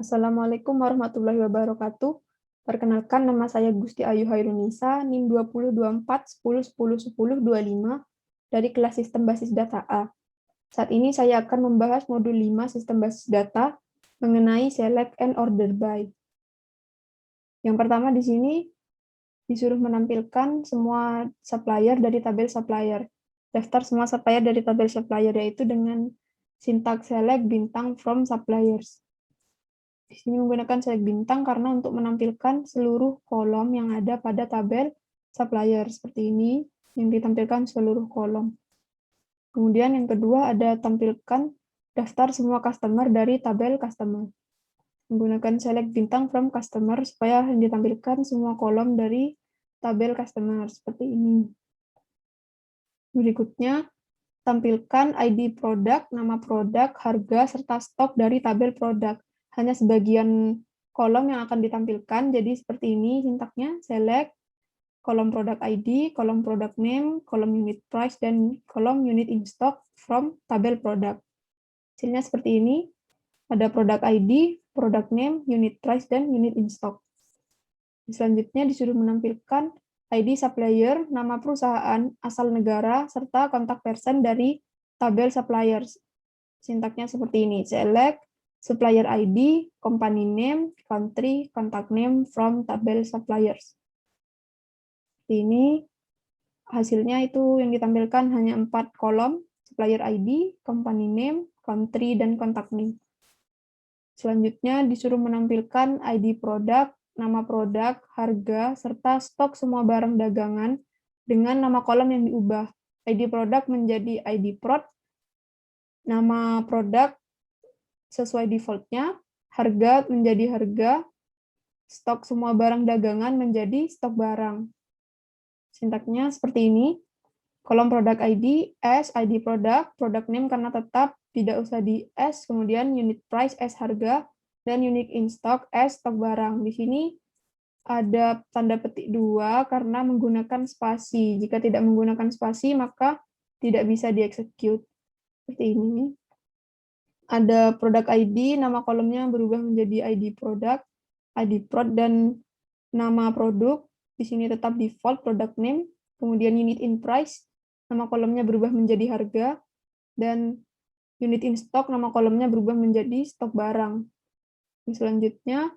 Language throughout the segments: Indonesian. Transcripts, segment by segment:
Assalamualaikum warahmatullahi wabarakatuh. Perkenalkan, nama saya Gusti Ayu Hairunisa, NIM 202410101025 dari kelas Sistem Basis Data A. Saat ini saya akan membahas modul 5 Sistem Basis Data mengenai Select and Order By. Yang pertama di sini disuruh menampilkan semua supplier dari tabel supplier. Daftar semua supplier dari tabel supplier, yaitu dengan sintaks select bintang from suppliers. Di sini menggunakan select bintang karena untuk menampilkan seluruh kolom yang ada pada tabel supplier. Seperti ini, yang ditampilkan seluruh kolom. Kemudian yang kedua ada tampilkan daftar semua customer dari tabel customer. Menggunakan select bintang from customer supaya ditampilkan semua kolom dari tabel customer. Seperti ini. Berikutnya, tampilkan ID produk, nama produk, harga, serta stok dari tabel produk. Hanya sebagian kolom yang akan ditampilkan, jadi seperti ini sintaknya, select, kolom produk ID, kolom product name, kolom unit price, dan kolom unit in stock from tabel produk. Hasilnya seperti ini, ada product ID, product name, unit price, dan unit in stock. Selanjutnya disuruh menampilkan ID supplier, nama perusahaan, asal negara, serta kontak person dari tabel suppliers. Sintaknya seperti ini, select, supplier ID, company name, country, contact name from tabel suppliers. Ini hasilnya itu yang ditampilkan hanya 4 kolom, supplier ID, company name, country, dan contact name. Selanjutnya disuruh menampilkan ID produk, nama produk, harga, serta stok semua barang dagangan dengan nama kolom yang diubah. ID produk menjadi ID prod, nama produk sesuai defaultnya, harga menjadi harga, stok semua barang dagangan menjadi stok barang. Sintaknya seperti ini, kolom produk ID, S, ID produk, product name karena tetap tidak usah di S, kemudian unit price, S harga, dan unit in stock, S stok barang. Di sini ada tanda petik 2 karena menggunakan spasi. Jika tidak menggunakan spasi, maka tidak bisa dieksekut. Seperti ini. Ada produk ID, nama kolomnya berubah menjadi ID produk, ID prod, dan nama produk. Di sini tetap default product name, kemudian unit in price, nama kolomnya berubah menjadi harga, dan unit in stock, nama kolomnya berubah menjadi stok barang. Selanjutnya,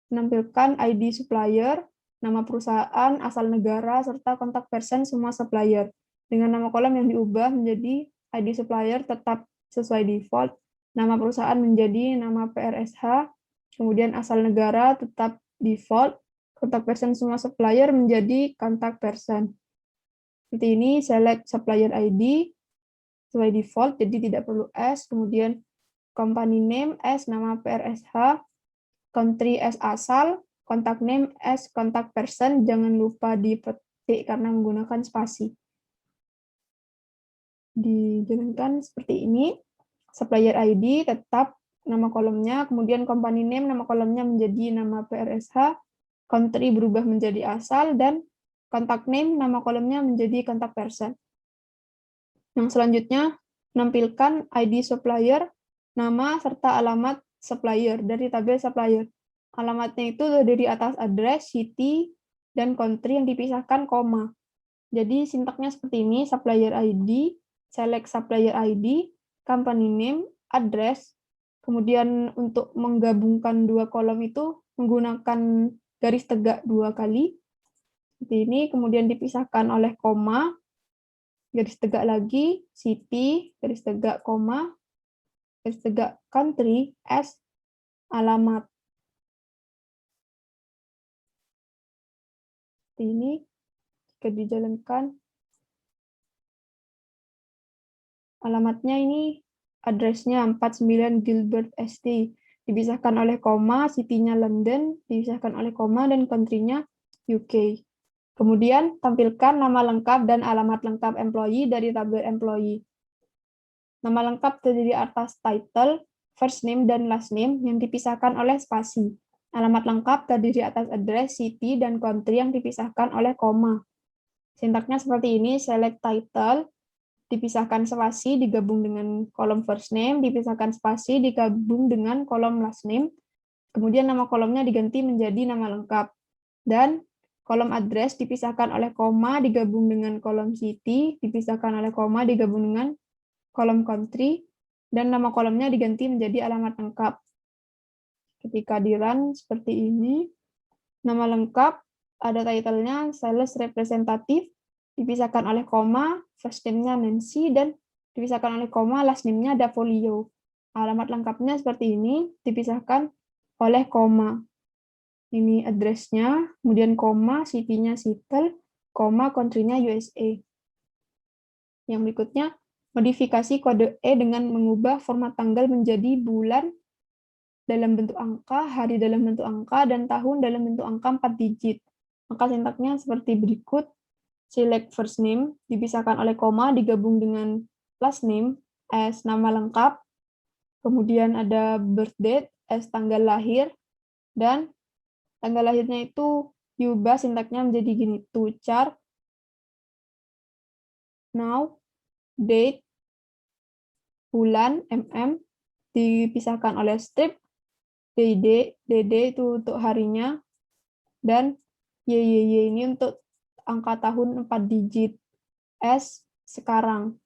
menampilkan ID supplier, nama perusahaan, asal negara, serta kontak person semua supplier. Dengan nama kolom yang diubah menjadi ID supplier tetap sesuai default, nama perusahaan menjadi nama PRSH, kemudian asal negara tetap default, kontak person semua supplier menjadi kontak person. Seperti ini, select supplier ID, sesuai default, jadi tidak perlu S, kemudian company name S, nama PRSH, country S asal, contact name S contact person, jangan lupa dipetik karena menggunakan spasi. Dijalankan seperti ini, supplier ID tetap nama kolomnya, kemudian company name nama kolomnya menjadi nama PRSH, country berubah menjadi asal, dan contact name nama kolomnya menjadi contact person. Yang selanjutnya, menampilkan ID supplier, nama serta alamat supplier dari tabel supplier. Alamatnya itu dari atas address, city, dan country yang dipisahkan koma. Jadi sintaknya seperti ini, supplier ID, select supplier ID, company name, address, kemudian untuk menggabungkan dua kolom itu menggunakan garis tegak 2 kali. Seperti ini, kemudian dipisahkan oleh koma, garis tegak lagi, city, garis tegak koma, garis tegak country, S, alamat. Seperti ini, jika dijalankan, alamatnya ini address-nya 49 Gilbert St. Dipisahkan oleh koma, city-nya London, dipisahkan oleh koma, dan country-nya UK. Kemudian tampilkan nama lengkap dan alamat lengkap employee dari tabel employee. Nama lengkap terdiri atas title, first name, dan last name yang dipisahkan oleh spasi. Alamat lengkap terdiri atas address, city, dan country yang dipisahkan oleh koma. Sintaknya seperti ini, select title, dipisahkan spasi digabung dengan kolom first name, dipisahkan spasi digabung dengan kolom last name, Kemudian nama kolomnya diganti menjadi nama lengkap. Dan kolom address dipisahkan oleh koma digabung dengan kolom city, dipisahkan oleh koma digabung dengan kolom country, dan nama kolomnya diganti menjadi alamat lengkap. Ketika di-run seperti ini, nama lengkap, ada title-nya sales representative, dipisahkan oleh koma, first name-nya Nancy, dan dipisahkan oleh koma, last name-nya Davolio. Alamat lengkapnya seperti ini, dipisahkan oleh koma. Ini address-nya, kemudian koma, city-nya Seattle, koma, country-nya USA. Yang berikutnya, modifikasi kode E dengan mengubah format tanggal menjadi bulan dalam bentuk angka, hari dalam bentuk angka, dan tahun dalam bentuk angka 4 digit. Maka sintaknya seperti berikut. Select first name, dipisahkan oleh koma, digabung dengan last name as nama lengkap. Kemudian ada birth date as tanggal lahir, dan tanggal lahirnya itu diubah sintaknya menjadi gini, to char, now, date, bulan, dipisahkan oleh strip, DD itu untuk harinya, dan YYY ini untuk angka tahun 4 digit, as sekarang,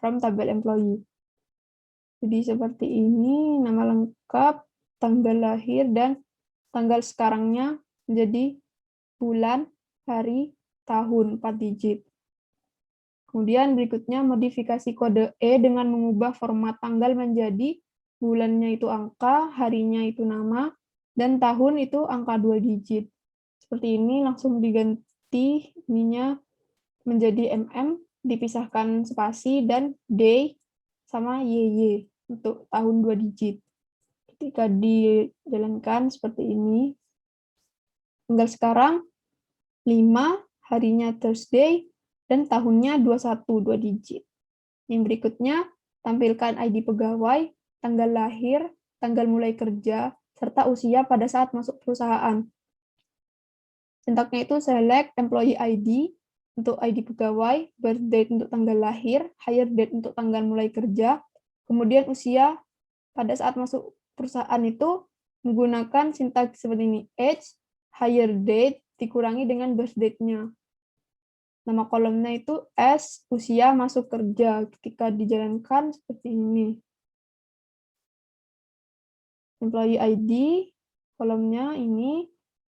from tabel employee. Jadi seperti ini, nama lengkap, tanggal lahir, dan tanggal sekarangnya menjadi bulan, hari, tahun 4 digit. Kemudian berikutnya modifikasi kode E dengan mengubah format tanggal menjadi bulannya itu angka, harinya itu nama, dan tahun itu angka 2 digit. Seperti ini langsung diganti ininya menjadi dipisahkan spasi, dan day sama YY untuk tahun 2 digit. Ketika dijalankan seperti ini, tanggal sekarang 5, harinya Thursday, dan tahunnya 21, 2 digit. Yang berikutnya, tampilkan ID pegawai, tanggal lahir, tanggal mulai kerja, serta usia pada saat masuk perusahaan. Sintaknya itu select employee ID untuk ID pegawai, birth date untuk tanggal lahir, hire date untuk tanggal mulai kerja, kemudian usia pada saat masuk perusahaan itu menggunakan sintak seperti ini, age, hire date, dikurangi dengan birth date-nya. Nama kolomnya itu S, usia masuk kerja. Ketika dijalankan seperti ini. Employee ID, kolomnya ini,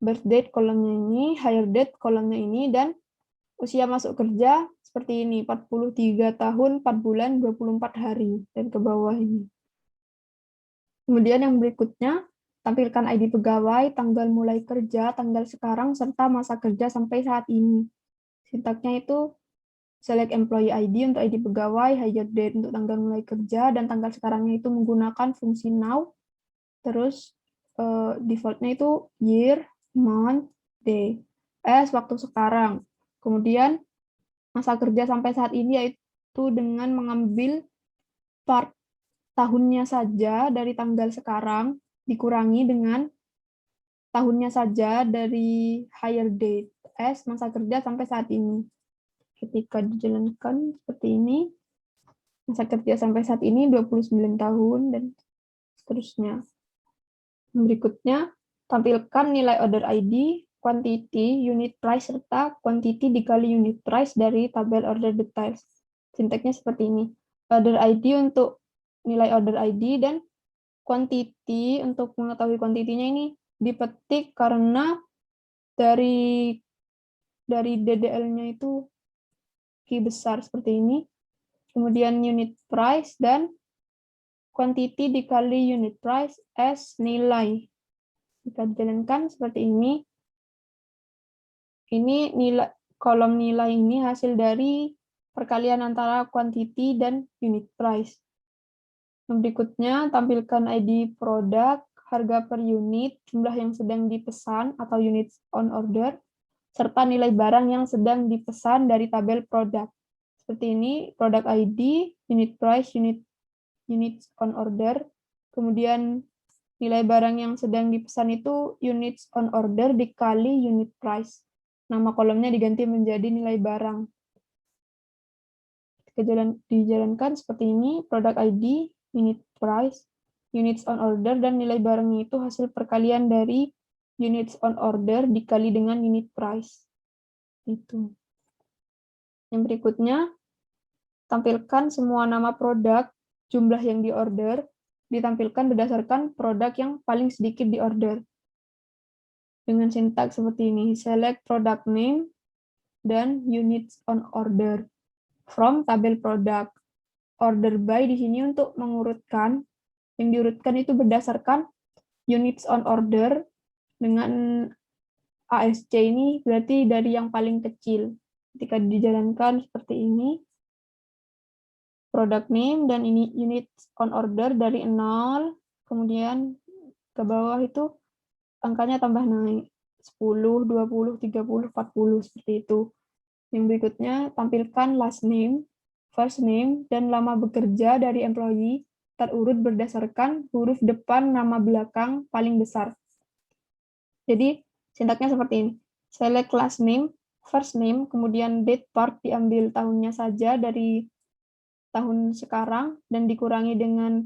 birth date kolomnya ini, hire date kolomnya ini, dan usia masuk kerja seperti ini, 43 tahun, 4 bulan, 24 hari, dan ke bawah ini. Kemudian yang berikutnya, tampilkan ID pegawai, tanggal mulai kerja, tanggal sekarang, serta masa kerja sampai saat ini. Sintaknya itu select employee ID untuk ID pegawai, hire date untuk tanggal mulai kerja, dan tanggal sekarangnya itu menggunakan fungsi now. Terus defaultnya itu year, month, day. Waktu sekarang. Kemudian masa kerja sampai saat ini yaitu dengan mengambil part tahunnya saja dari tanggal sekarang, dikurangi dengan tahunnya saja dari hire date, masa kerja sampai saat ini. Ketika dijalankan seperti ini, masa kerja sampai saat ini 29 tahun, dan seterusnya. Berikutnya, tampilkan nilai order ID, quantity, unit price, serta quantity dikali unit price dari tabel order details. Sintaknya seperti ini. Order ID untuk nilai order ID, dan quantity untuk mengetahui kuantitinya ini dipetik karena dari DDL-nya itu key besar seperti ini. Kemudian unit price, dan quantity dikali unit price as nilai. Jika dijalankan seperti ini nilai kolom nilai ini hasil dari perkalian antara quantity dan unit price. Yang berikutnya, tampilkan ID produk, harga per unit, jumlah yang sedang dipesan atau units on order, serta nilai barang yang sedang dipesan dari tabel produk. Seperti ini, product ID, unit price, units on order, kemudian nilai barang yang sedang dipesan itu units on order dikali unit price. Nama kolomnya diganti menjadi nilai barang. Dijalankan seperti ini, product ID, unit price, units on order, dan nilai barangnya itu hasil perkalian dari units on order dikali dengan unit price. Itu. Yang berikutnya, tampilkan semua nama produk, jumlah yang diorder, ditampilkan berdasarkan produk yang paling sedikit diorder. Dengan sintaks seperti ini, select product name dan units on order from tabel product. Order by di sini untuk mengurutkan, yang diurutkan itu berdasarkan units on order dengan ASC ini berarti dari yang paling kecil. Ketika dijalankan seperti ini, product name dan ini units on order dari 0, kemudian ke bawah itu angkanya tambah naik. 10, 20, 30, 40, seperti itu. Yang berikutnya, tampilkan last name, first name, dan lama bekerja dari employee terurut berdasarkan huruf depan nama belakang paling besar. Jadi, sintaknya seperti ini. Select last name, first name, kemudian date part diambil tahunnya saja dari tahun sekarang, dan dikurangi dengan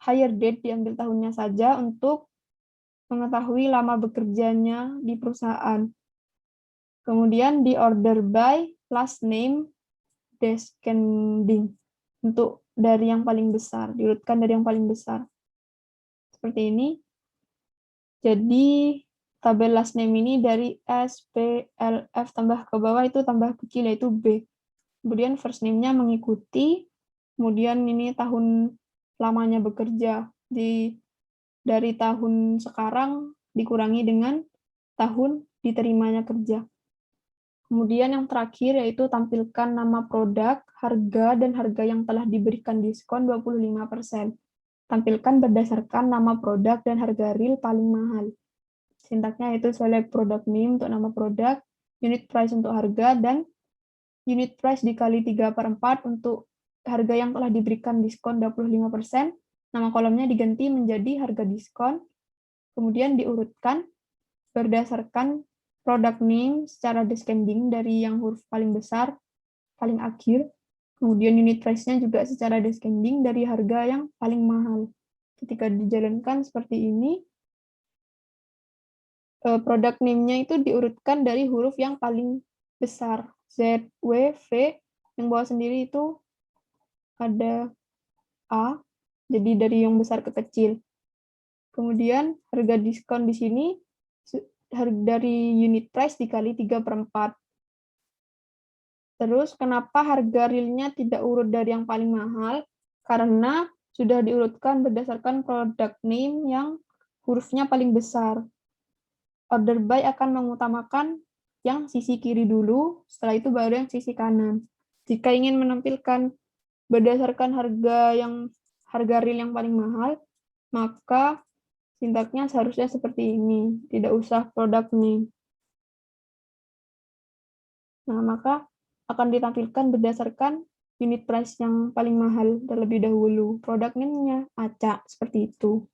hire date diambil tahunnya saja untuk mengetahui lama bekerjanya di perusahaan. Kemudian di order by last name descending untuk dari yang paling besar, diurutkan dari yang paling besar. Seperti ini. Jadi tabel last name ini dari S, P, L, F tambah ke bawah itu tambah kecil yaitu B. Kemudian first name-nya mengikuti, kemudian ini tahun lamanya bekerja dari tahun sekarang dikurangi dengan tahun diterimanya kerja. Kemudian yang terakhir yaitu tampilkan nama produk, harga, dan harga yang telah diberikan diskon 25%. Tampilkan berdasarkan nama produk dan harga real paling mahal. Sintaknya yaitu select product name untuk nama produk, unit price untuk harga, dan unit price dikali 3/4 untuk harga yang telah diberikan diskon 25%. Nama kolomnya diganti menjadi harga diskon, kemudian diurutkan berdasarkan product name secara descending dari yang huruf paling besar, paling akhir. Kemudian unit price-nya juga secara descending dari harga yang paling mahal. Ketika dijalankan seperti ini, product name-nya itu diurutkan dari huruf yang paling besar. Z, W, V, yang bawah sendiri itu ada A, jadi dari yang besar ke kecil. Kemudian harga diskon di sini dari unit price dikali 3/4. Terus kenapa harga realnya tidak urut dari yang paling mahal? Karena sudah diurutkan berdasarkan product name yang hurufnya paling besar. Order by akan mengutamakan yang sisi kiri dulu, setelah itu baru yang sisi kanan. Jika ingin menampilkan berdasarkan harga real yang paling mahal, maka sintaknya seharusnya seperti ini, tidak usah product name. Nah, maka akan ditampilkan berdasarkan unit price yang paling mahal terlebih dahulu. Product name-nya acak, seperti itu.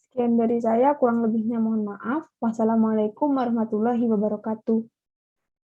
Sekian dari saya, kurang lebihnya mohon maaf. Wassalamualaikum warahmatullahi wabarakatuh.